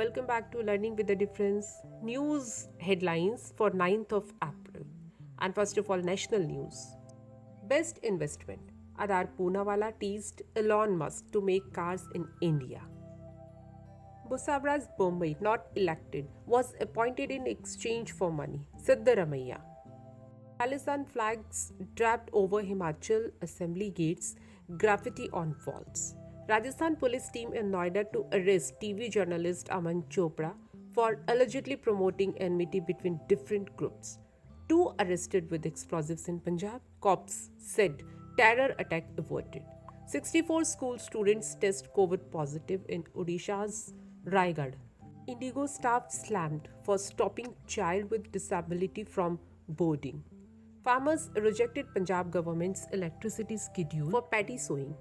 Welcome back to Learning with the Difference news headlines for 9th of April. And first of all, national news. Best investment. Adar Poonawalla teased Elon Musk to make cars in India. Busavras Bombay, not elected, was appointed in exchange for money. Siddaramaiah. Khalistan flags draped over Himachal assembly gates, graffiti on walls. Rajasthan police team in Noida to arrest TV journalist Aman Chopra for allegedly promoting enmity between different groups. Two arrested with explosives in Punjab. Cops said terror attack averted. 64 school students test COVID positive in Odisha's Raigad. Indigo staff slammed for stopping child with disability from boarding. Farmers rejected Punjab government's electricity schedule for paddy sowing.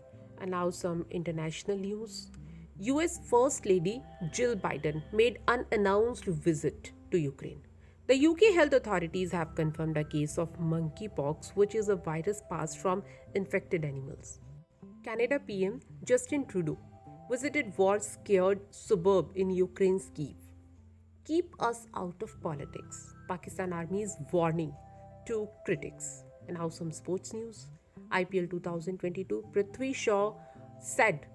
And now some international news. US First Lady Jill Biden made unannounced visit to Ukraine. The UK health authorities have confirmed a case of monkeypox, which is a virus passed from infected animals. Canada PM Justin Trudeau visited war-scared suburb in Ukraine's Kyiv. Keep us out of politics. Pakistan Army's warning to critics. And now some sports news. IPL 2022, Prithvi Shaw said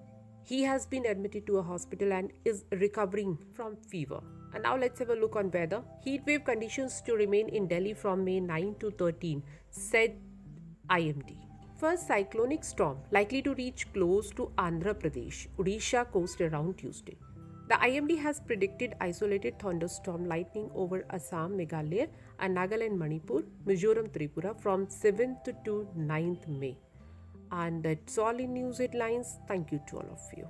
he has been admitted to a hospital and is recovering from fever. And now let's have a look on weather. Heatwave conditions to remain in Delhi from May 9 to 13, said IMD. First cyclonic storm likely to reach close to Andhra Pradesh, Odisha coast around Tuesday. The IMD has predicted isolated thunderstorm lightning over Assam, Meghalaya, and Nagaland, Manipur, Mizoram, Tripura from 7th to 9th May. And that's all in news headlines. Thank you to all of you.